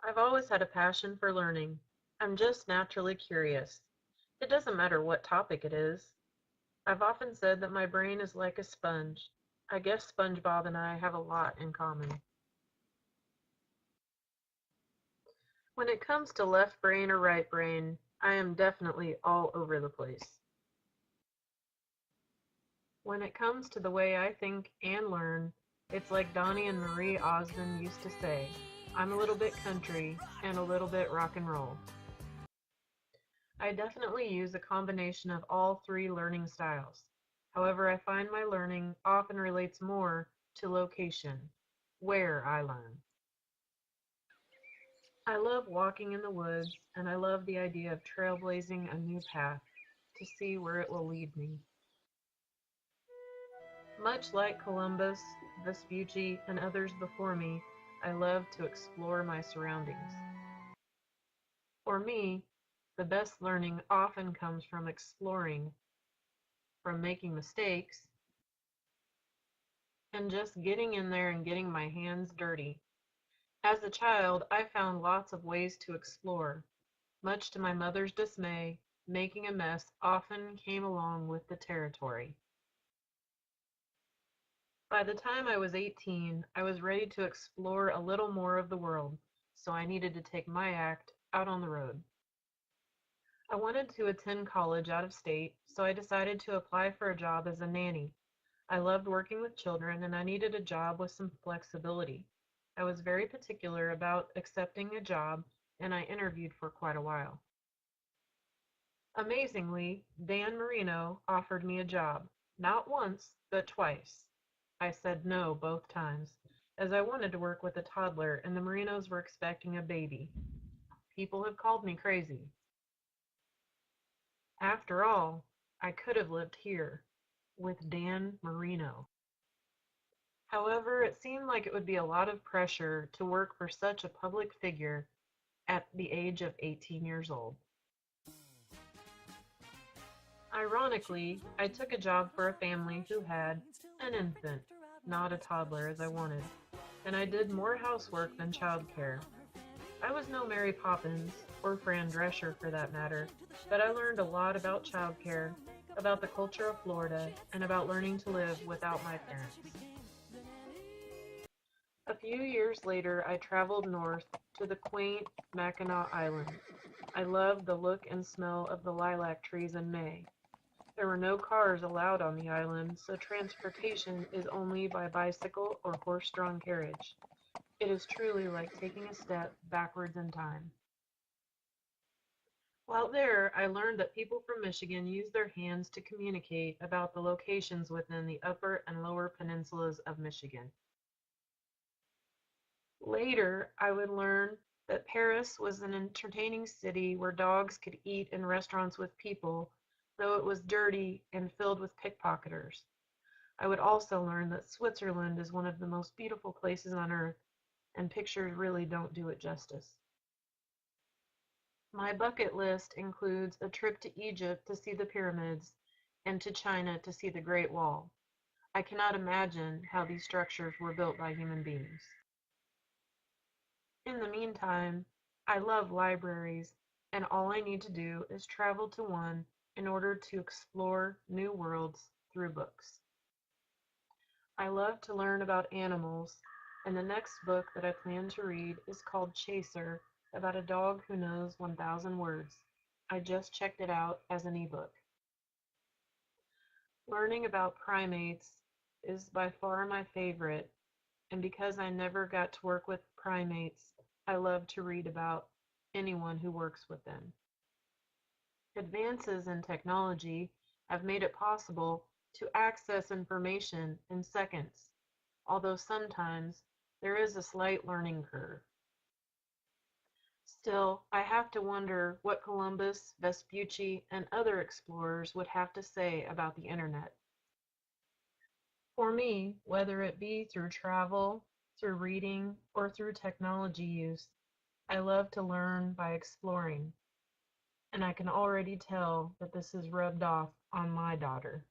I've always had a passion for learning. I'm just naturally curious. It doesn't matter what topic it is. I've often said that my brain is like a sponge. I guess SpongeBob and I have a lot in common. When it comes to left brain or right brain, I am definitely all over the place. When it comes to the way I think and learn, it's like Donnie and Marie Osmond used to say, I'm a little bit country and a little bit rock and roll. I definitely use a combination of all three learning styles. However, I find my learning often relates more to location, where I learn. I love walking in the woods, and I love the idea of trailblazing a new path to see where it will lead me. Much like Columbus, Vespucci, and others before me, I love to explore my surroundings. For me, the best learning often comes from exploring, from making mistakes, and just getting in there and getting my hands dirty. As a child, I found lots of ways to explore. Much to my mother's dismay, making a mess often came along with the territory. By the time I was 18, I was ready to explore a little more of the world, so I needed to take my act out on the road. I wanted to attend college out of state, so I decided to apply for a job as a nanny. I loved working with children and I needed a job with some flexibility. I was very particular about accepting a job and I interviewed for quite a while. Amazingly, Dan Marino offered me a job, not once, but twice. I said no both times, as I wanted to work with a toddler and the Marinos were expecting a baby. People have called me crazy. After all, I could have lived here with Dan Marino. However, it seemed like it would be a lot of pressure to work for such a public figure at the age of 18 years old. Ironically, I took a job for a family who had an infant, not a toddler as I wanted, and I did more housework than childcare. I was no Mary Poppins, or Fran Drescher for that matter, but I learned a lot about childcare, about the culture of Florida, and about learning to live without my parents. A few years later, I traveled north to the quaint Mackinac Island. I loved the look and smell of the lilac trees in May. There were no cars allowed on the island, so transportation is only by bicycle or horse-drawn carriage. It is truly like taking a step backwards in time. While there, I learned that people from Michigan use their hands to communicate about the locations within the upper and lower peninsulas of Michigan. Later, I would learn that Paris was an entertaining city where dogs could eat in restaurants with people, though it was dirty and filled with pickpocketers. I would also learn that Switzerland is one of the most beautiful places on earth, and pictures really don't do it justice. My bucket list includes a trip to Egypt to see the pyramids and to China to see the Great Wall. I cannot imagine how these structures were built by human beings. In the meantime, I love libraries, and all I need to do is travel to one in order to explore new worlds through books. I love to learn about animals, and the next book that I plan to read is called Chaser, about a dog who knows 1,000 words. I just checked it out as an ebook. Learning about primates is by far my favorite, and because I never got to work with primates, I love to read about anyone who works with them. Advances in technology have made it possible to access information in seconds, although sometimes there is a slight learning curve. Still, I have to wonder what Columbus, Vespucci, and other explorers would have to say about the internet. For me, whether it be through travel, through reading, or through technology use, I love to learn by exploring, and I can already tell that this is rubbed off on my daughter.